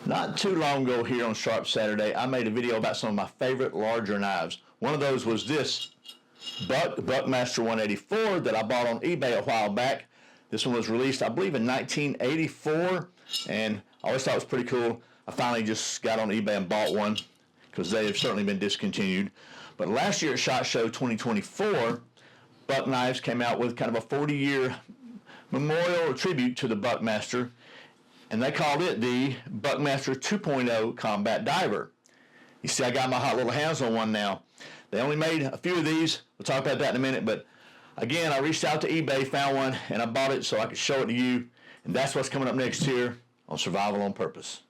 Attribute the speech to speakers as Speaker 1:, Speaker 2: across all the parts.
Speaker 1: Not too long ago here on Sharp Saturday, I made a video about some of my favorite larger knives. One of those was this Buckmaster 184 that I bought on eBay a while back. This one was released, I believe, in 1984, and I always thought it was pretty cool. I finally just got on eBay and bought one because they have certainly been discontinued. But last year at SHOT Show 2024, Buck Knives came out with kind of a 40-year memorial or tribute to the Buckmaster, and they called it the Buckmaster 2.0 Combat Diver. You see, I got my hot little hands on one now. They only made a few of these. We'll talk about that in a minute, but again, I reached out to eBay, found one, and I bought it so I could show it to you, and that's what's coming up next here on Survival on Purpose.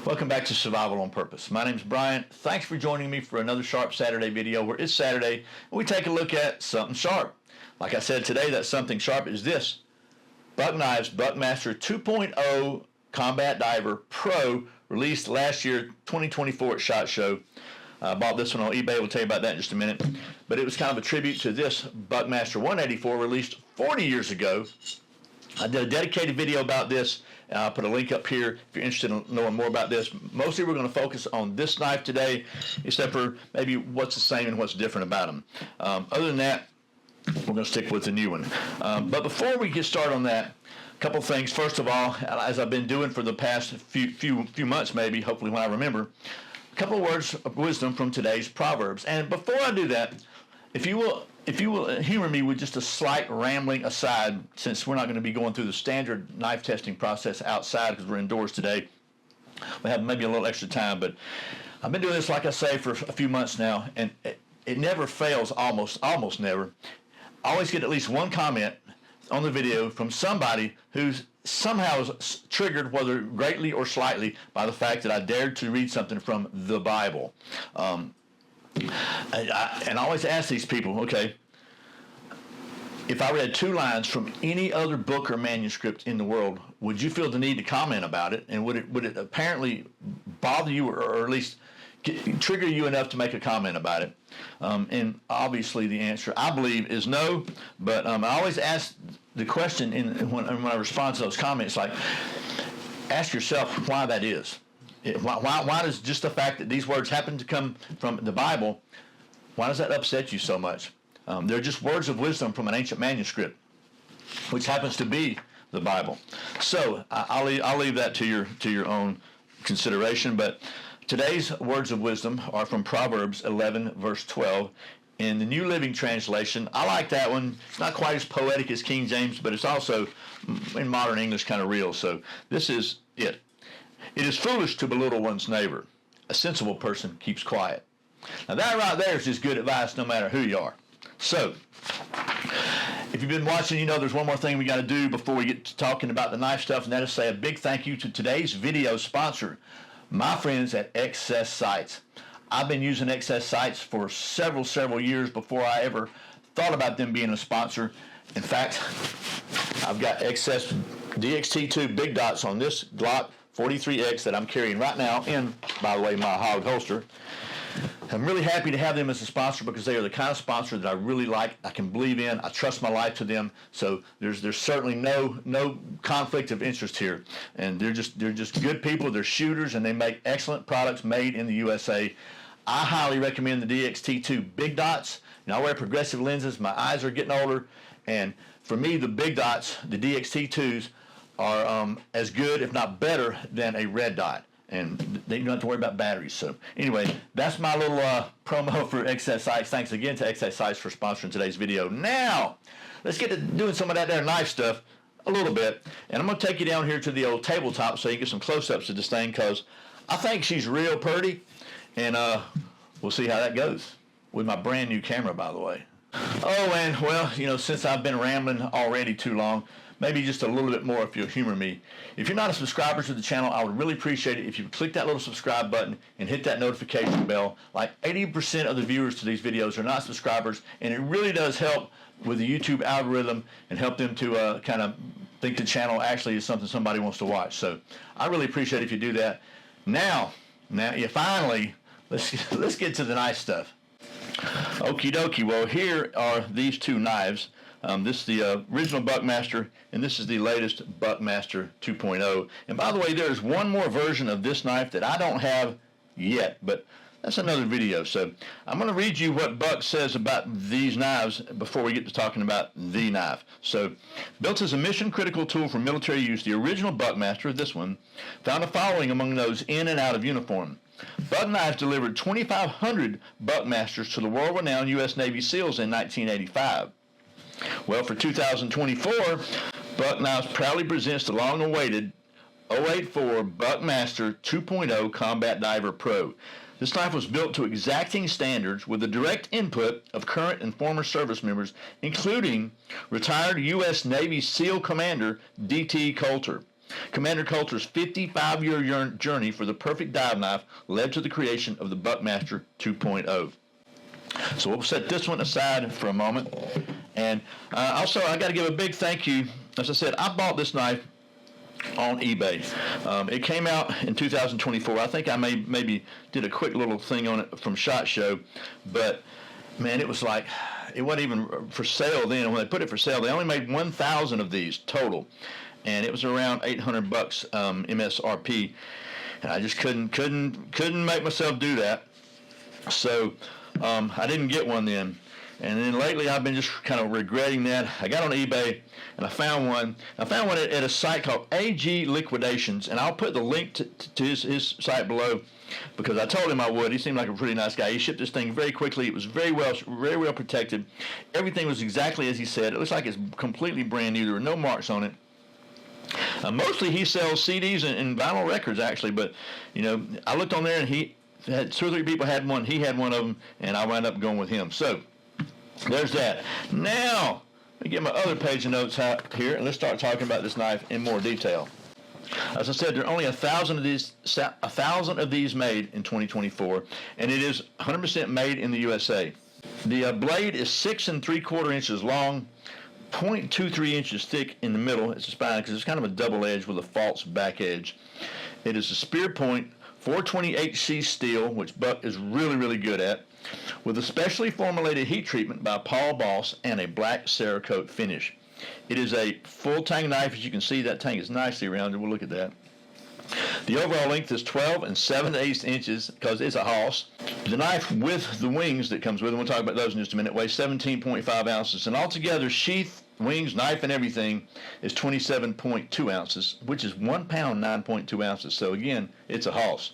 Speaker 1: Welcome back to Survival on Purpose. My name's Brian. Thanks for joining me for another Sharp Saturday video where it's Saturday and we take a look at something sharp. Like I said today, that something sharp is this Buck Knives Buckmaster 2.0 Combat Diver Pro, released last year, 2024 at SHOT Show. I bought this one on eBay. We'll tell you about that in just a minute. But it was kind of a tribute to this Buckmaster 184, released 40 years ago. I did a dedicated video about this. I'll put a link up here if you're interested in knowing more about this. Mostly we're going to focus on this knife today, except for maybe what's the same and what's different about them. Other than that, we're going to stick with the new one. But before we get started on that, a couple things. First of all, as I've been doing for the past few months, maybe, hopefully when I remember, a couple of words of wisdom from today's Proverbs. And before I do that, if you will humor me with just a slight rambling aside, since we're not going to be going through the standard knife testing process outside because we're indoors today. We have maybe a little extra time, but I've been doing this, like I say, for a few months now, and it never fails, almost never. I always get at least one comment on the video from somebody who's somehow is triggered, whether greatly or slightly, by the fact that I dared to read something from the Bible. And I always ask these people, okay, if I read two lines from any other book or manuscript in the world, would you feel the need to comment about it? And would it apparently bother you, or at least trigger you enough to make a comment about it? And obviously the answer, I believe, is no. But I always ask the question when I respond to those comments, like, ask yourself why that is. Why does just the fact that these words happen to come from the Bible, why does that upset you so much? They're just words of wisdom from an ancient manuscript, which happens to be the Bible. So I'll leave that to your own consideration. But today's words of wisdom are from Proverbs 11, verse 12. In the New Living Translation, I like that one. It's not quite as poetic as King James, but it's also, in modern English, kind of real. So this is it. It is foolish to belittle one's neighbor. A sensible person keeps quiet. Now that right there is just good advice no matter who you are. So, if you've been watching, you know there's one more thing we got to do before we get to talking about the knife stuff, and that is say a big thank you to today's video sponsor, my friends at Excess Sights. I've been using Excess Sights for several years before I ever thought about them being a sponsor. In fact, I've got Excess DXT2 big dots on this Glock 43X that I'm carrying right now in, by the way, my hog holster. I'm really happy to have them as a sponsor because they are the kind of sponsor that I really like, I can believe in, I trust my life to them. So there's certainly no conflict of interest here. And they're just good people, they're shooters, and they make excellent products made in the USA. I highly recommend the DXT2 big dots. You know, I wear progressive lenses, my eyes are getting older, and for me the big dots, the DXT2s, are as good, if not better, than a red dot. And they don't have to worry about batteries. So anyway, that's my little promo for Excess Sights. Thanks again to Excess Sights for sponsoring today's video. Now, let's get to doing some of that there knife stuff a little bit. And I'm going to take you down here to the old tabletop so you can get some close-ups of this thing, because I think she's real pretty. And we'll see how that goes with my brand new camera, by the way. Oh, and well, you know, since I've been rambling already too long, maybe just a little bit more if you'll humor me. If you're not a subscriber to the channel, I would really appreciate it if you click that little subscribe button and hit that notification bell. Like 80% of the viewers to these videos are not subscribers, and it really does help with the YouTube algorithm and help them to kind of think the channel actually is something somebody wants to watch. So I really appreciate it if you do that. Now, you finally, let's get to the nice stuff. Okie dokie. Well, here are these two knives. This is the original Buckmaster, and this is the latest Buckmaster 2.0. And by the way, there's one more version of this knife that I don't have yet, but that's another video. So I'm going to read you what Buck says about these knives before we get to talking about the knife. So, built as a mission-critical tool for military use, the original Buckmaster, this one, found a following among those in and out of uniform. Buck Knives delivered 2,500 Buckmasters to the world-renowned U.S. Navy SEALs in 1985. Well, for 2024, Buck Knives proudly presents the long-awaited 084 Buckmaster 2.0 Combat Diver Pro. This knife was built to exacting standards with the direct input of current and former service members, including retired U.S. Navy SEAL Commander D.T. Coulter. Commander Coulter's 55-year journey for the perfect dive knife led to the creation of the Buckmaster 2.0. So we'll set this one aside for a moment. And also, I got to give a big thank you. As I said, I bought this knife on eBay. It came out in 2024. I think I maybe did a quick little thing on it from SHOT Show, but man, it was like, it wasn't even for sale then. When they put it for sale, they only made 1,000 of these total, and it was around $800 MSRP, and I just couldn't make myself do that. So I didn't get one then. And then lately, I've been just kind of regretting that. I got on eBay, and I found one. I found one at a site called AG Liquidations, and I'll put the link to his site below because I told him I would. He seemed like a pretty nice guy. He shipped this thing very quickly. It was very well protected. Everything was exactly as he said. It looks like it's completely brand new. There were no marks on it. Mostly, he sells CDs and vinyl records, actually. But you know, I looked on there, and he had 2 or 3 people had one. He had one of them, and I wound up going with him. So there's that. Now, let me get my other page of notes out here, and let's start talking about this knife in more detail. As I said, there are only 1,000 of these made in 2024, and it is 100% made in the USA. The blade is 6 3/4 inches long, 0.23 inches thick in the middle. It's a spine because it's kind of a double edge with a false back edge. It is a spear point 420 HC steel, which Buck is really good at, with a specially formulated heat treatment by Paul Boss and a black Cerakote finish. It is a full tang knife. As you can see, that tang is nicely rounded. We'll look at that. The overall length is 12 7/8 inches because it's a Hoss. The knife with the wings that comes with it, we'll talk about those in just a minute, weighs 17.5 ounces. And altogether, sheath, wings, knife, and everything is 27.2 ounces, which is 1 pound, 9.2 ounces. So again, it's a Hoss.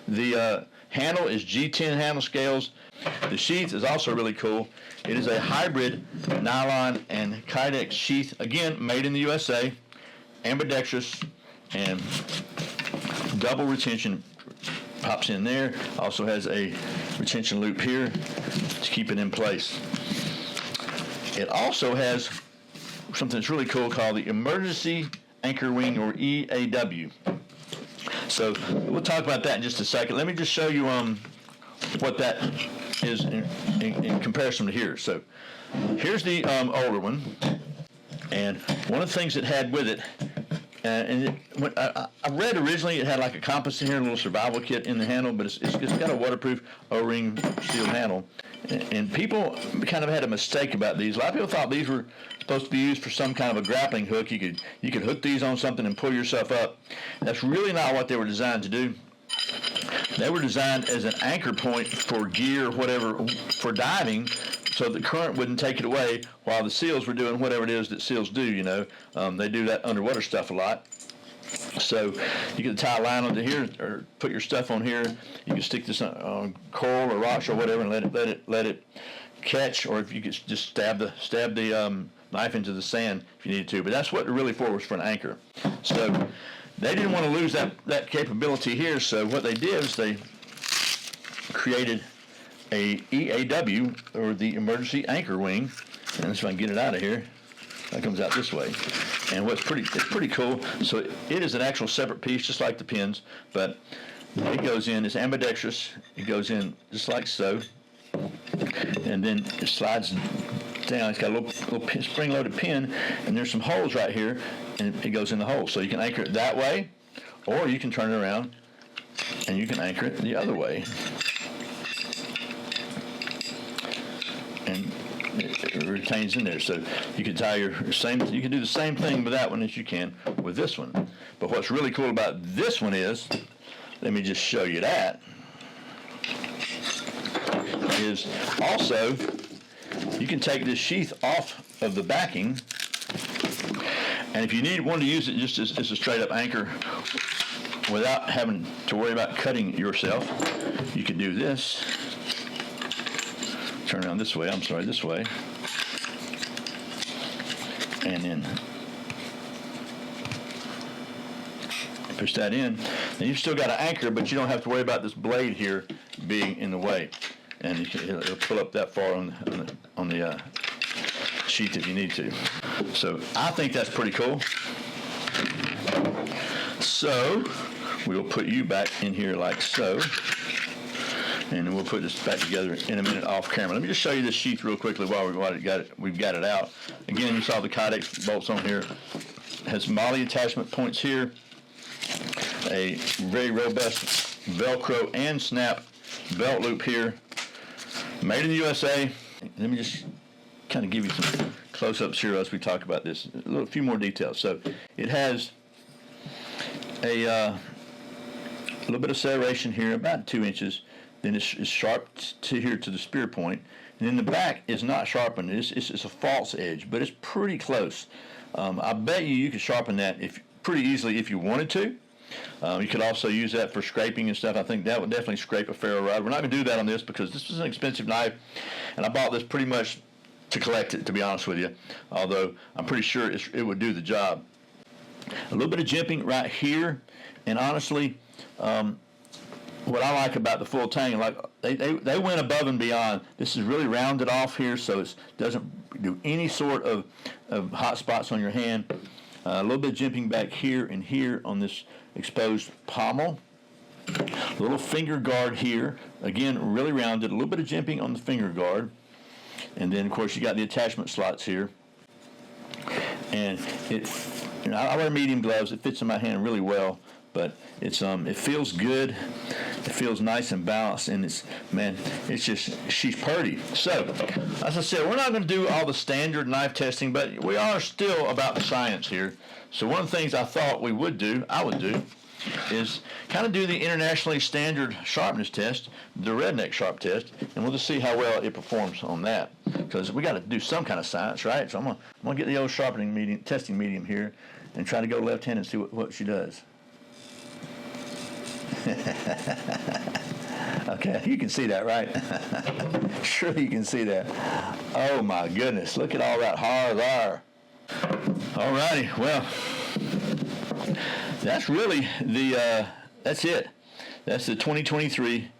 Speaker 1: The handle is G10 handle scales. The sheath is also really cool. It is a hybrid nylon and Kydex sheath, again, made in the USA, ambidextrous, and double retention pops in there. Also has a retention loop here to keep it in place. It also has something that's really cool called the Emergency Anchor Wing, or EAW. So we'll talk about that in just a second. Let me just show you what that is in comparison to here. So here's the older one, and one of the things it had with it, I read originally it had like a compass in here, a little survival kit in the handle, but it's got a waterproof O-ring steel handle. And people kind of had a mistake about these. A lot of people thought these were supposed to be used for some kind of a grappling hook. You could hook these on something and pull yourself up. That's really not what they were designed to do. They were designed as an anchor point for gear, whatever, for diving, so the current wouldn't take it away while the SEALs were doing whatever it is that SEALs do, you know. They do that underwater stuff a lot. So you can tie a line onto here or put your stuff on here. You can stick this on coral or rocks or whatever and let it catch, or if you could just stab the knife into the sand if you needed to. But that's what it really for, was for an anchor. So they didn't want to lose that capability here, so what they did is they created a EAW, or the Emergency Anchor Wing. And let's see if I can get it out of here. That comes out this way. And it's pretty cool. So it is an actual separate piece, just like the pins, but it goes in, it's ambidextrous. It goes in just like so. And then it slides down. It's got a little spring-loaded pin, and there's some holes right here, and it goes in the hole. So you can anchor it that way, or you can turn it around, and you can anchor it the other way. And it contains in there. So you can tie you can do the same thing with that one as you can with this one. But what's really cool about this one is, let me just show you that, is also you can take this sheath off of the backing, and if you want to use it just as a straight up anchor without having to worry about cutting it yourself, you can do this. Turn around this way, this way. And then push that in. Then you've still got an anchor, but you don't have to worry about this blade here being in the way. And it'll pull up that far on the sheath if you need to. So I think that's pretty cool. So we'll put you back in here like so. And then we'll put this back together in a minute off camera. Let me just show you this sheath real quickly while we've got it out. Again, you saw the Kydex bolts on here. It has MOLLE attachment points here. A very robust Velcro and snap belt loop here. Made in the USA. Let me just kind of give you some close-ups here as we talk about this. A few more details. So it has a little bit of serration here, about 2 inches. Then it's sharp to here to the spear point. And then the back is not sharpened. It's a false edge, but it's pretty close. I bet you could sharpen that pretty easily if you wanted to. You could also use that for scraping and stuff. I think that would definitely scrape a ferro rod. We're not going to do that on this because this is an expensive knife, and I bought this pretty much to collect it, to be honest with you, although I'm pretty sure it would do the job. A little bit of jimping right here, and honestly, what I like about the full tang, like they went above and beyond. This is really rounded off here, so it doesn't do any sort of hot spots on your hand. A little bit of jimping back here and here on this exposed pommel. A little finger guard here, again really rounded. A little bit of jimping on the finger guard, and then of course you got the attachment slots here. And I wear medium gloves. It fits in my hand really well. But it feels good. It feels nice and balanced, and she's pretty. So, as I said, we're not going to do all the standard knife testing, but we are still about the science here. So one of the things I thought I would do, is kind of do the internationally standard sharpness test, the redneck sharp test, and we'll just see how well it performs on that. Because we got to do some kind of science, right? So I'm gonna get the old testing medium here, and try to go left-handed and see what she does. Okay, you can see that, right? Sure you can see that. Oh my goodness, look at all that hair there. All righty, well, that's really that's it. That's the 2023.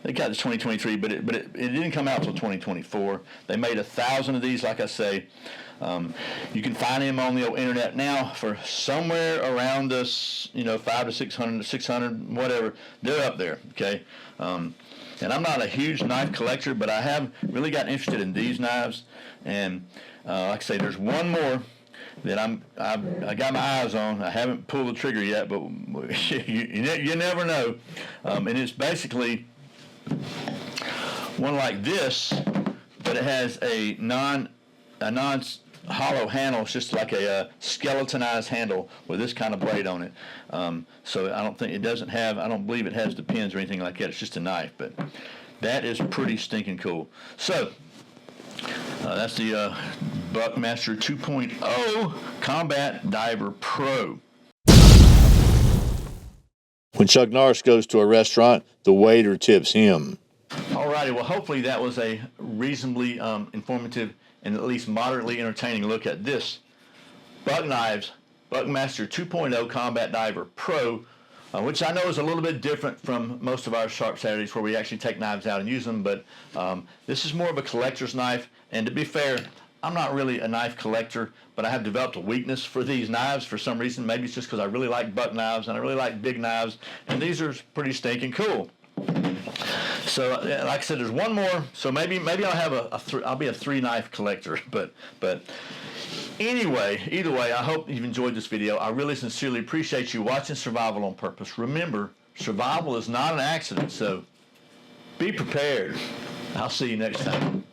Speaker 1: They got the 2023, but it didn't come out till 2024. They made 1,000 of these, like I say. You can find them on the old internet now for somewhere around us, 500 to 600, whatever. They're up there, okay? And I'm not a huge knife collector, but I have really got interested in these knives. And like I say, there's one more that I got my eyes on. I haven't pulled the trigger yet, but you never know. And it's basically one like this, but it has a non-hollow handle. It's just like a skeletonized handle with this kind of blade on it. So I don't believe it has the pins or anything like that. It's just a knife, but that is pretty stinking cool. So that's the Buckmaster 2.0 Combat Diver Pro.
Speaker 2: When Chuck Norris goes to a restaurant, the waiter tips him.
Speaker 1: All righty, well, hopefully that was a reasonably informative and at least moderately entertaining look at this Buck Knives Buckmaster 2.0 Combat Diver Pro, which I know is a little bit different from most of our Sharp Saturdays where we actually take knives out and use them, but this is more of a collector's knife, and to be fair, I'm not really a knife collector, but I have developed a weakness for these knives for some reason. Maybe it's just because I really like buck knives and I really like big knives, and these are pretty stinking cool. So, like I said, there's one more. So maybe I'll have I'll be a 3-knife collector. But anyway, either way, I hope you've enjoyed this video. I really sincerely appreciate you watching Survival on Purpose. Remember, survival is not an accident. So be prepared. I'll see you next time.